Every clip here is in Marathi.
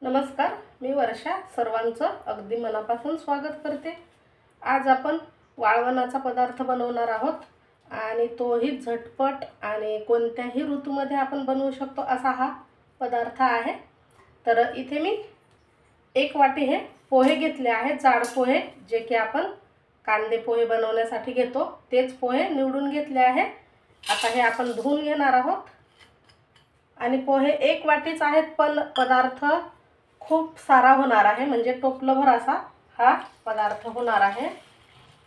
नमस्कार, मी वर्षा सर्वांचं अगदी मनापासून स्वागत करते। आज आपण वाळवणाचा पदार्थ बनवणार आहोत आणि तोही झटपट आणि कोणत्याही ऋतूमध्ये आपण बनवू शकतो असा हा पदार्थ आहे। तर इथे मी 1 वाटी हे पोहे घेतले आहेत, जाड पोहे, जे की आपण कांदे पोहे बनवण्यासाठी घेतो तेच पोहे निवडून घेतले आहे। आता हे आपण धुवून घेणार आहोत आणि पोहे 1 वाटीच आहेत, पण पदार्थ खूप सारा होणार आहे, म्हणजे टोपलभर असा हा पदार्थ होणार आहे।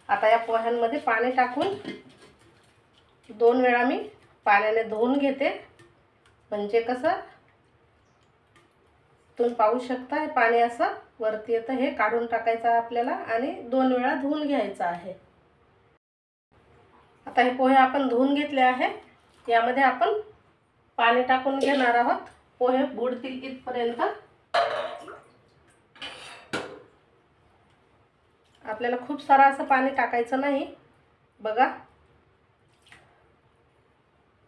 आता या पोह्यांमध्ये पाणी टाकून 2 वेळा मी पाण्याने धुवून घेते, म्हणजे कसं तुम्ही पाहू शकता हे पाणी असं वरती येतं, हे काढून टाकायचं आपल्याला आणि 2 वेळा धुवून घ्यायचं आहे। आता हे पोहे आपण धुवून घेतले आहे, यामध्ये आपण पाणी टाकून घेणार आहोत पोहे बुडतील इथपर्यंत। आपल्याला खूप सारा असं पाणी टाकायचं नाही। बघा,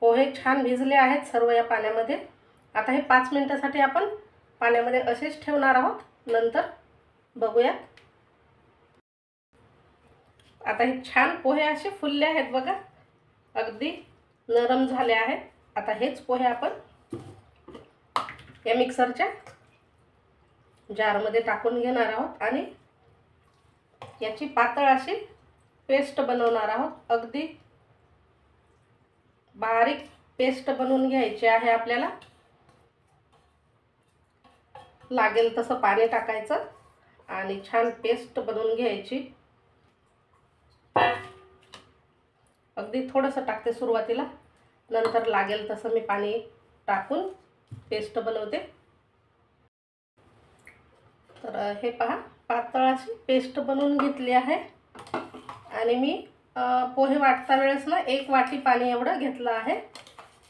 पोहे छान भिजले आहेत सर्व या पाण्यामध्ये। आता हे 5 मिनिटांसाठी आपण पाण्यामध्ये असेच ठेवणार आहोत, नंतर बघूया। आता हे छान पोहे असे फुलले आहेत बघा, अगदी नरम झाले आहेत। आता हेच पोहे आपण या मिक्सरच्या जारमध्ये टाकून घेणार आहोत आणि याची पातळ अशी पेस्ट बनवणार आहोत। अगदी बारीक पेस्ट बनवून घ्यायची आहे आपल्याला। लागेल तसं पाणी टाकायचं आणि छान पेस्ट बनवून घ्यायची। अगदी थोडंसं टाकते सुरुवातीला, नंतर लागेल तसं मी पाणी टाकून पेस्ट बनवते। तर हे पहा, पातळ अशी पेस्ट बनवून घेतली आहे आणि मी पोहे वाटता वेळेस ना 1 वाटी पाणी एवढं घेतलं आहे।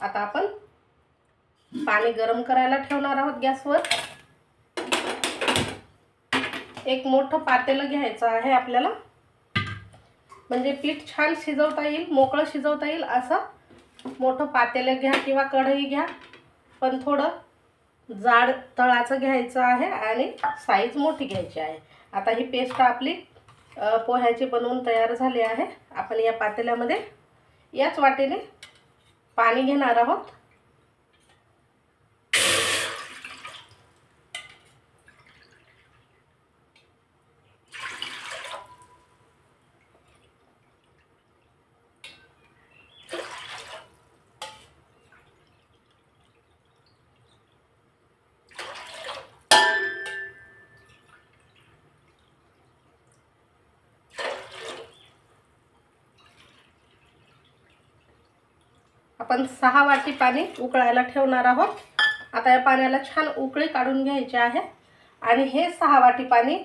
आता आपण पाणी गरम करायला ठेवणार आहोत गॅसवर। एक मोठं पातेलं घ्यायचं आहे आपल्याला, म्हणजे पीठ छान शिजवता येईल, मोकळं शिजवता येईल असं मोठं पातेलं घ्या किंवा कढई घ्या, पण थोडं जाड तळाचं घ्यायचं आहे आणि साईज मोठी घ्यायची आहे। आता ही पेस्ट आपली पोह्याची बनवून तयार झाली आहे। आपण या पातेल्यामध्ये याच वाटीने पाणी घेणार आहोत। आपण 6 वाटी पाणी उकळायला ठेवणार आहोत। आता या पाण्याला छान उकळी काढून घ्यायची आहे आणि हे 6 वाटी पाणी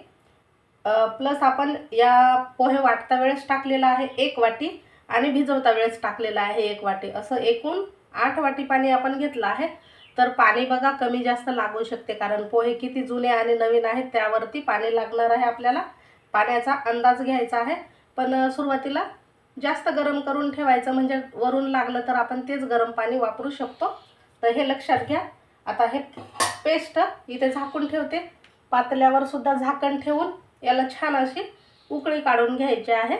प्लस आपण या पोहे वाटता वेळेस टाकलेला आहे 1 वाटी आणि भिजवता वेळेस टाकलेला आहे 1 वाटी, असं एकूण 8 वाटी पाणी आपण घेतलं आहे। तर पाणी बघा कमी जास्त लागू शकते, कारण पोहे किती जुने आणि नवीन आहेत त्यावरती पाणी लागणार आहे। आपल्याला पाण्याचा अंदाज घ्यायचा आहे, पण सुरुवातीला जास्त गरम करून ठेवायचं, म्हणजे वरून लागलं तर आपण तेच गरम पाणी वापरू शकतो। तर हे लक्षात घ्या। आता हे पेस्ट इथे झाकून ठेवते, पातेल्यावर सुद्धा झाकण ठेवून याला छान अशी उकळी काढून घ्यायची आहे।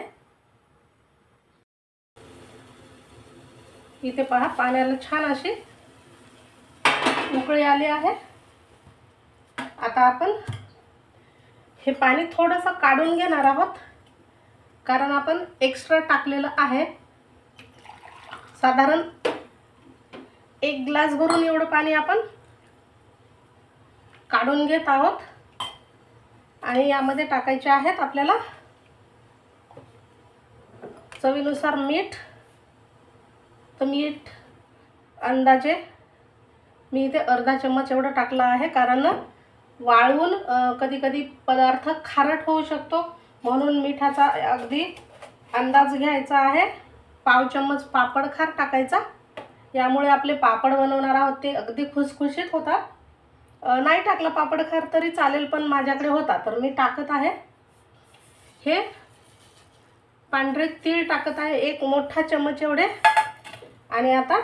इथे पहा, पाण्याला छान अशी उकळी आली आहे। आता आपण हे पाणी थोडंसं काढून घेणार आहोत, कारण आपण एक्स्ट्रा टाकलेलं आहे। साधारण 1 ग्लास भरून एवढं पाणी आपण काढून घेत आहोत आणि यामध्ये टाकायचे आहेत आपल्याला चवीनुसार मीठ। तर मीठ अंदाजे मी इथे अर्धा चम्मच एवढं टाकलं आहे, कारण वाळवून कधी कधी पदार्थ खारट होऊ शकतो, म्हणून मिठाचा अगदी अंदाज घ्यायचा आहे। पाव चम्मच पापड खार टाकायचा, यामुळे आपले पापड बनवणार आहोत ते अगदी खुसखुशीत होतात। नाही टाकलं पापड खार तरी चालेल, पण माझ्याकडे होता तर मी टाकत आहे। हे पांढरे तीळ टाकत आहे 1 मोठा चम्मच एवढे। आणि आता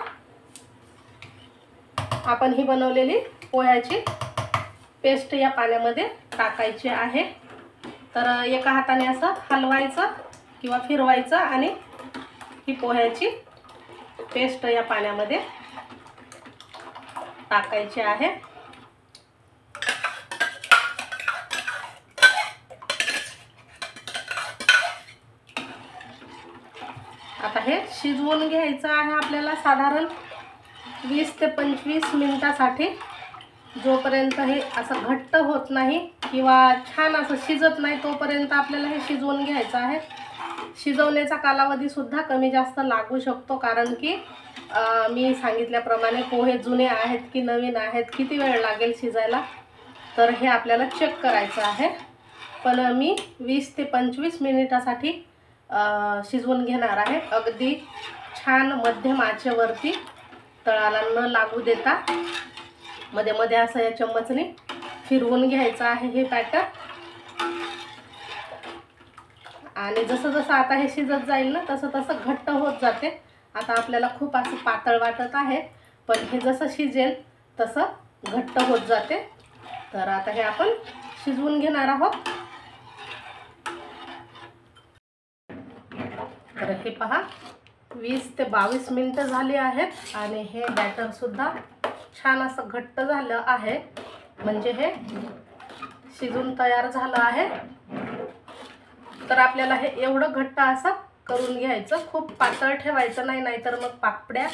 आपण ही बनवलेली पोह्याची पेस्ट या पाण्यामध्ये टाकायची आहे। तर एका हाताने असं हलवायचं किंवा फिरवायचं आणि ही पोह्याची पेस्ट या पाण्यामध्ये टाकायची आहे। आता हे शिजवून घ्यायचं आहे आपल्याला साधारण 20 ते 25 मिनिटासाठी, जोपर्यंत हे असं घट्ट होत नाही किंवा छान असं शिजत नाही तोपर्यंत आपल्याला हे शिजवून घ्यायचं आहे। शिजवण्याचा कालावधी सुद्धा कमी जास्त लागू शकतो, कारण की मी सांगितल्याप्रमाणे पोहे जुने आहेत की नवीन आहेत, किती वेळ लागेल शिजायला, तर हे आपल्याला चेक करायचं आहे। पण मी 20 ते 25 मिनिटासाठी शिजवून घेणार आहे, अगदी छान मध्यम आचेवरती, तळाला न लागू देता मध्ये मध्ये असं या चम्मचने फिरवून घ्यायचं आहे हे बॅटर। आणि जसं जसं आता हे शिजत जाईल ना तसं तसं घट्ट होत जाते। आता आपल्याला खूप असं पातळ वाटत आहे, पण हे जसं शिजेल तसं घट्ट होत जाते। तर आता हे आपण शिजवून घेणार आहोत। तर हे पहा 20 ते 22 मिनिटं झाली आहेत आणि हे बॅटर सुद्धा छान असं घट्ट झालं आहे, म्हणजे हे शिजून तयार झालं आहे। तर आपल्याला हे एवढं घट्ट असं करून घ्यायचं, खूप पातळ ठेवायचं नाही, नाहीतर मग पापड्या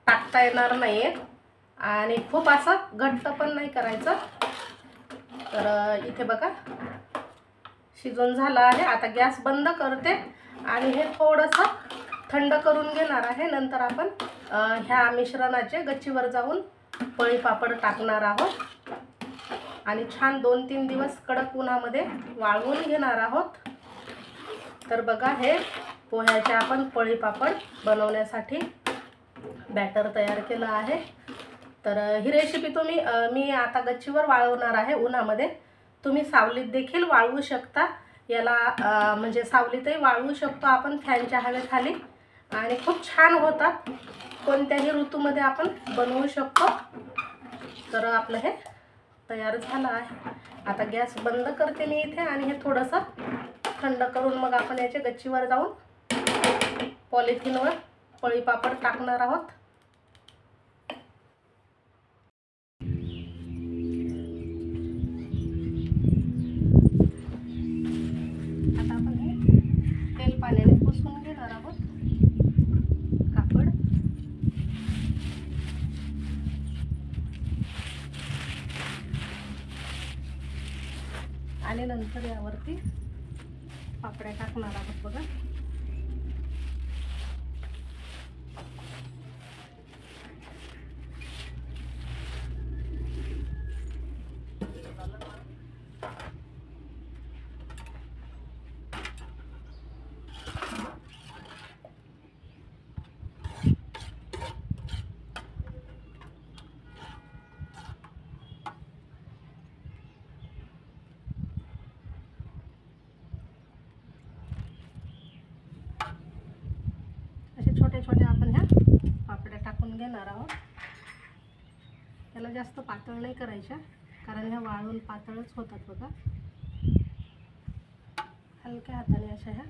टाकता येणार नाहीत, आणि खूप असं घट्ट पण नाही करायचं। तर इथे बघा शिजून झालं आहे। आता गॅस बंद करते आणि हे थोडंसं थंड करून घेणार आहे। नंतर आपण ह्या मिश्रणाचे गच्चीवर जाऊन पळी पापड टाकणार आहोत आणि छान 2-3 दिवस कडक उन्हामध्ये वाळवून घेणार आहोत। तर बघा हे पोह्याचे आपण पळी पापड बनवण्यासाठी बॅटर तयार केलं आहे। तर ही रेसिपी मी आता गच्चीवर वाळवणार आहे उन्हामध्ये, तुम्ही सावलीत देखील वाळवू शकता। याला म्हणजे सावलीतही वाळवू शकतो आपण फॅनच्या हवेखाली, आणि खूप छान होतात, कोणत्याही ऋतूमध्ये आपण बनवू शकतो। तर आपलं हे तयार झालं आहे। आता गॅस बंद करते मी इथे आणि हे थोडंसं थंड करून मग आपण याचे गच्चीवर जाऊन पॉलिथिनवर पळी पापड टाकणार आहोत। आता आपण हे तेल पाण्याने पुसून घेणार आहोत कापड। आणि नंतर यावरती पापड्या टाकणार आहोत बघा। छोटे छोटे आपण ह्या पापड्या टाकून घेणार आहोत। याला जास्त पातळ नाही करायच्या, कारण ह्या वाळून पातळच होतात बघा। हलक्या हाताने अशा ह्या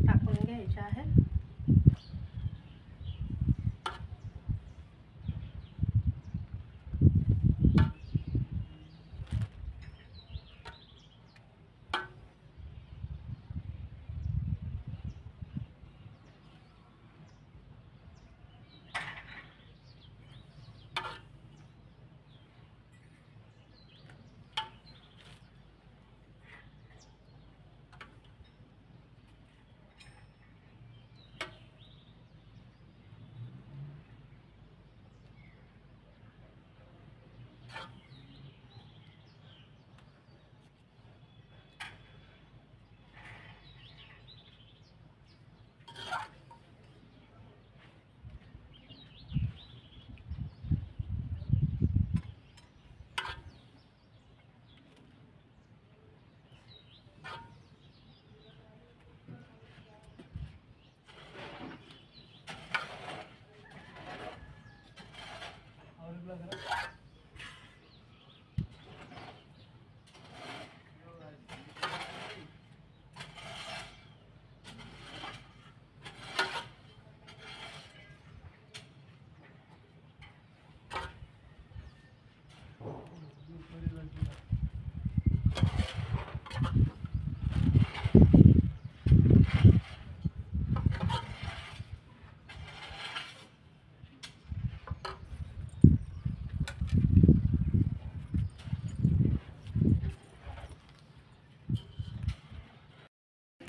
टाकून घ्यायच्या आहेत।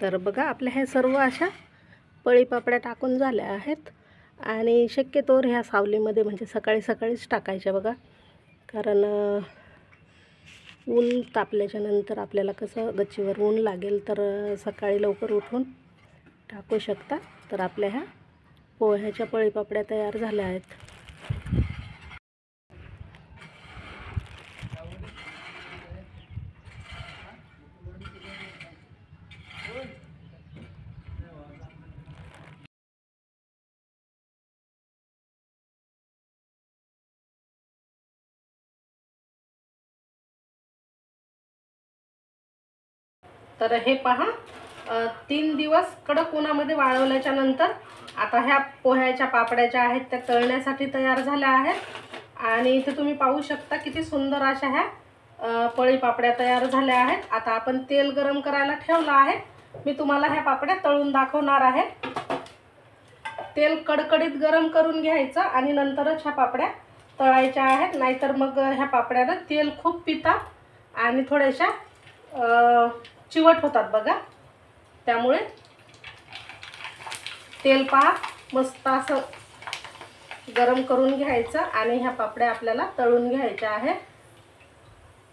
तर बघा आपल्या ह्या सर्व अशा पळीपापड्या टाकून झाल्या आहेत आणि शक्यतोवर ह्या सावलीमध्ये म्हणजे सकाळी सकाळीच टाकायच्या बघा, कारण ऊन तापल्याच्या नंतर आपल्याला कसं गच्चीवर ऊन लागेल, तर सकाळी लवकर उठून टाकू शकता. तर आपल्या ह्या पोह्याच्या पळीपापड्या तयार झाल्या आहेत. तर हे पहा, 3 दिवस कडक उन्हामध्ये वाळवल्याच्या नंतर आता ह्या पोह्याच्या पापड्या ज्या आहेत त्या तळण्यासाठी तयार झाल्या आहेत. आणि इथे तुम्ही पाहू शकता किती सुंदर अशा ह्या पळीपापड्या तयार झाल्या आहेत. आता आपण तेल गरम करायला ठेवलं आहे. मी तुम्हाला ह्या पापड्या तळून दाखवणार आहे. तेल कडकडीत गरम करून घ्यायचं आणि नंतरच ह्या पापड्या तळायच्या आहेत, नाहीतर मग ह्या पापड्याला तेल खूप पितात आणि थोड्याशा चिवट होतात बघा. त्यामुळे तेल पहा मस्त असं गरम करून घ्यायचं आणि ह्या पापड्या आपल्याला तळून घ्यायच्या आहेत.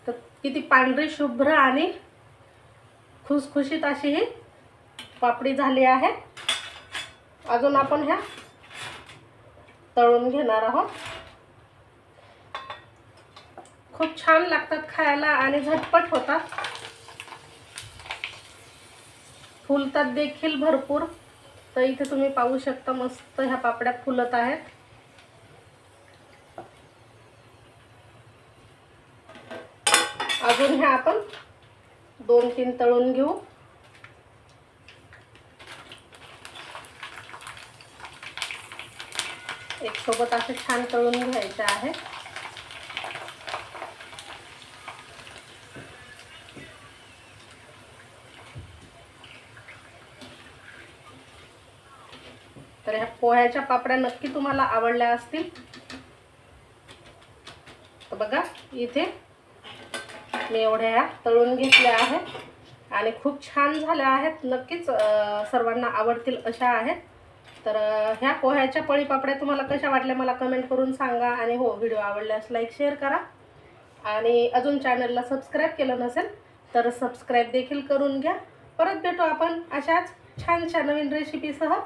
तर किती पांढरी शुभ्र आणि खुसखुशीत अशी ही पापडी झाली आहे. अजून आपण ह्या तळून घेणार आहोत. खूप छान लागतात खायला आणि झटपट होतात, फुलतात देखील भरपूर. तर इथे तुम्ही पाहू शकता मस्त ह्या पापड्या फुलत आहेत. अजून ह्या आपण 2-3 तळून घेऊ. एक सोबत असे छान तळून घ्यायचे आहे. तर ह्या पोह्याच्या पापड्या नक्की तुम्हाला आवडल्या असतील. तर बघा इथे मी एवढ्या ह्या तळून घेतल्या आहेत आणि खूप छान झाल्या आहेत. नक्कीच सर्वांना आवडतील अशा आहेत. तर ह्या पोह्याच्या पळीपापड्या तुम्हाला कशा वाटल्या मला कमेंट करून सांगा. आणि हो, व्हिडिओ आवडल्यास लाईक शेअर करा आणि अजून चॅनलला सबस्क्राईब केलं नसेल तर सबस्क्राईब देखील करून घ्या. परत भेटू आपण अशाच छानशा नवीन रेसिपीसह.